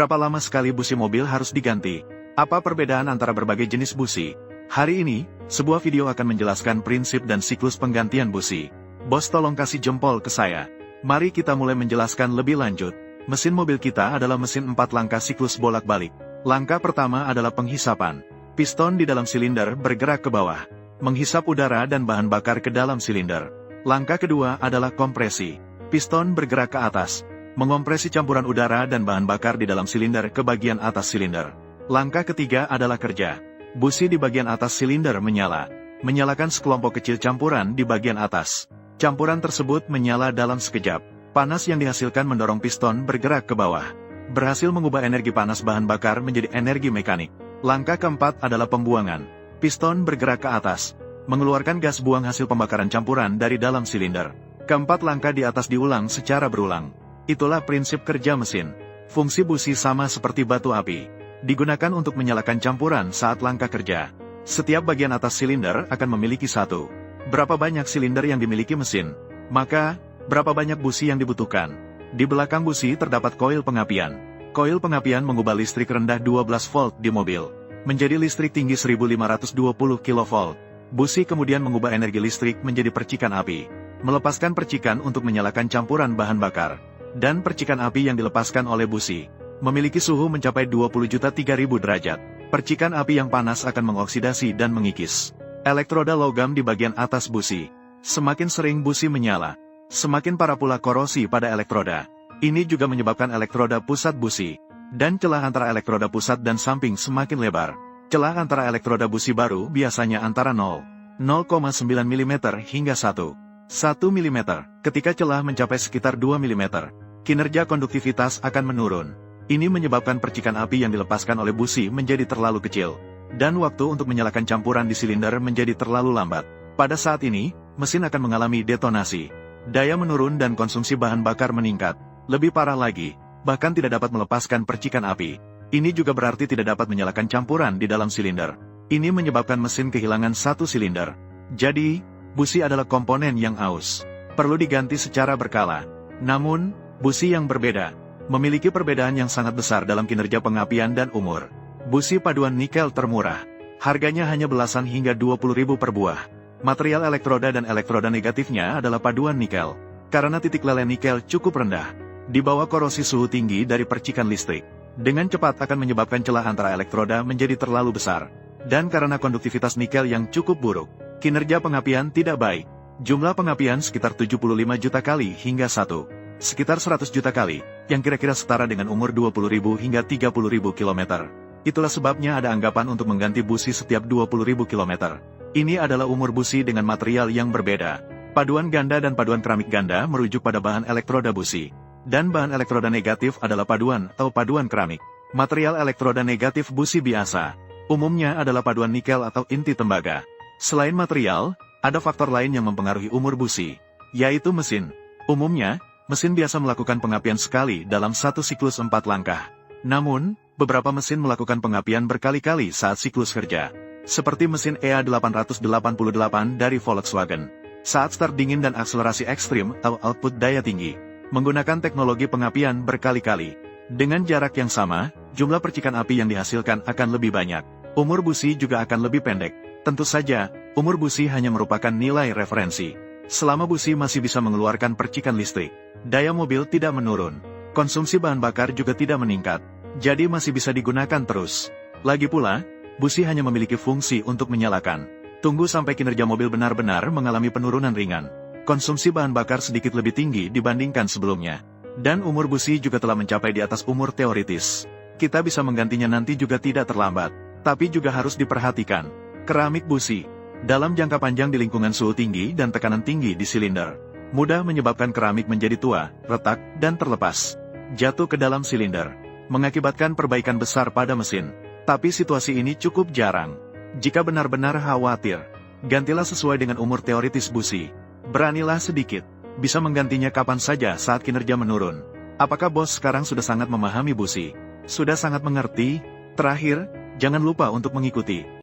Berapa lama sekali busi mobil harus diganti? Apa perbedaan antara berbagai jenis busi? Hari ini, sebuah video akan menjelaskan prinsip dan siklus penggantian busi. Bos tolong kasih jempol ke saya. Mari kita mulai menjelaskan lebih lanjut. Mesin mobil kita adalah mesin 4 langkah siklus bolak-balik. Langkah pertama adalah penghisapan. Piston di dalam silinder bergerak ke bawah, menghisap udara dan bahan bakar ke dalam silinder. Langkah kedua adalah kompresi. Piston bergerak ke atas, mengompresi campuran udara dan bahan bakar di dalam silinder ke bagian atas silinder. Langkah ketiga adalah kerja. Busi di bagian atas silinder menyala, menyalakan sekelompok kecil campuran di bagian atas. Campuran tersebut menyala dalam sekejap. Panas yang dihasilkan mendorong piston bergerak ke bawah, berhasil mengubah energi panas bahan bakar menjadi energi mekanik. Langkah keempat adalah pembuangan. Piston bergerak ke atas, mengeluarkan gas buang hasil pembakaran campuran dari dalam silinder. Keempat langkah di atas diulang secara berulang. Itulah prinsip kerja mesin. Fungsi busi sama seperti batu api, digunakan untuk menyalakan campuran saat langkah kerja. Setiap bagian atas silinder akan memiliki satu. Berapa banyak silinder yang dimiliki mesin, maka berapa banyak busi yang dibutuhkan. Di belakang busi terdapat koil pengapian. Koil pengapian mengubah listrik rendah 12 volt di mobil menjadi listrik tinggi 1520 kV. Busi kemudian mengubah energi listrik menjadi percikan api, melepaskan percikan untuk menyalakan campuran bahan bakar. Dan percikan api yang dilepaskan oleh busi memiliki suhu mencapai 20.003.000 derajat. Percikan api yang panas akan mengoksidasi dan mengikis elektroda logam di bagian atas busi. Semakin sering busi menyala, semakin parah pula korosi pada elektroda. Ini juga menyebabkan elektroda pusat busi dan celah antara elektroda pusat dan samping semakin lebar. Celah antara elektroda busi baru biasanya antara 0,9 mm hingga 1 mm. Ketika celah mencapai sekitar 2 mm, kinerja konduktivitas akan menurun. Ini menyebabkan percikan api yang dilepaskan oleh busi menjadi terlalu kecil, dan waktu untuk menyalakan campuran di silinder menjadi terlalu lambat. Pada saat ini, mesin akan mengalami detonasi. Daya menurun dan konsumsi bahan bakar meningkat. Lebih parah lagi, bahkan tidak dapat melepaskan percikan api. Ini juga berarti tidak dapat menyalakan campuran di dalam silinder. Ini menyebabkan mesin kehilangan satu silinder. Jadi, busi adalah komponen yang aus, perlu diganti secara berkala. Namun, busi yang berbeda memiliki perbedaan yang sangat besar dalam kinerja pengapian dan umur. Busi paduan nikel termurah, harganya hanya belasan hingga 20.000 per buah. Material elektroda dan elektroda negatifnya adalah paduan nikel. Karena titik lele nikel cukup rendah, di bawah korosi suhu tinggi dari percikan listrik, dengan cepat akan menyebabkan celah antara elektroda menjadi terlalu besar. Dan karena konduktivitas nikel yang cukup buruk, kinerja pengapian tidak baik. Jumlah pengapian sekitar 75 juta kali hingga sekitar 100 juta kali, yang kira-kira setara dengan umur 20.000 hingga 30.000 km. Itulah sebabnya ada anggapan untuk mengganti busi setiap 20.000 km. Ini adalah umur busi dengan material yang berbeda. Paduan ganda dan paduan keramik ganda merujuk pada bahan elektroda busi, dan bahan elektroda negatif adalah paduan atau paduan keramik. Material elektroda negatif busi biasa umumnya adalah paduan nikel atau inti tembaga. Selain material, ada faktor lain yang mempengaruhi umur busi, yaitu mesin. Umumnya, mesin biasa melakukan pengapian sekali dalam satu siklus 4 langkah. Namun, beberapa mesin melakukan pengapian berkali-kali saat siklus kerja, seperti mesin EA888 dari Volkswagen. Saat start dingin dan akselerasi ekstrim atau output daya tinggi, menggunakan teknologi pengapian berkali-kali. Dengan jarak yang sama, jumlah percikan api yang dihasilkan akan lebih banyak. Umur busi juga akan lebih pendek. Tentu saja, umur busi hanya merupakan nilai referensi. Selama busi masih bisa mengeluarkan percikan listrik, daya mobil tidak menurun. Konsumsi bahan bakar juga tidak meningkat, jadi masih bisa digunakan terus. Lagi pula, busi hanya memiliki fungsi untuk menyalakan. Tunggu sampai kinerja mobil benar-benar mengalami penurunan ringan. Konsumsi bahan bakar sedikit lebih tinggi dibandingkan sebelumnya. Dan umur busi juga telah mencapai di atas umur teoritis. Kita bisa menggantinya nanti juga tidak terlambat. Tapi juga harus diperhatikan. Keramik busi, dalam jangka panjang di lingkungan suhu tinggi dan tekanan tinggi di silinder, mudah menyebabkan keramik menjadi tua, retak, dan terlepas, jatuh ke dalam silinder, mengakibatkan perbaikan besar pada mesin. Tapi situasi ini cukup jarang. Jika benar-benar khawatir, gantilah sesuai dengan umur teoritis busi. Beranilah sedikit, bisa menggantinya kapan saja saat kinerja menurun. Apakah bos sekarang sudah sangat memahami busi? Sudah sangat mengerti? Terakhir, jangan lupa untuk mengikuti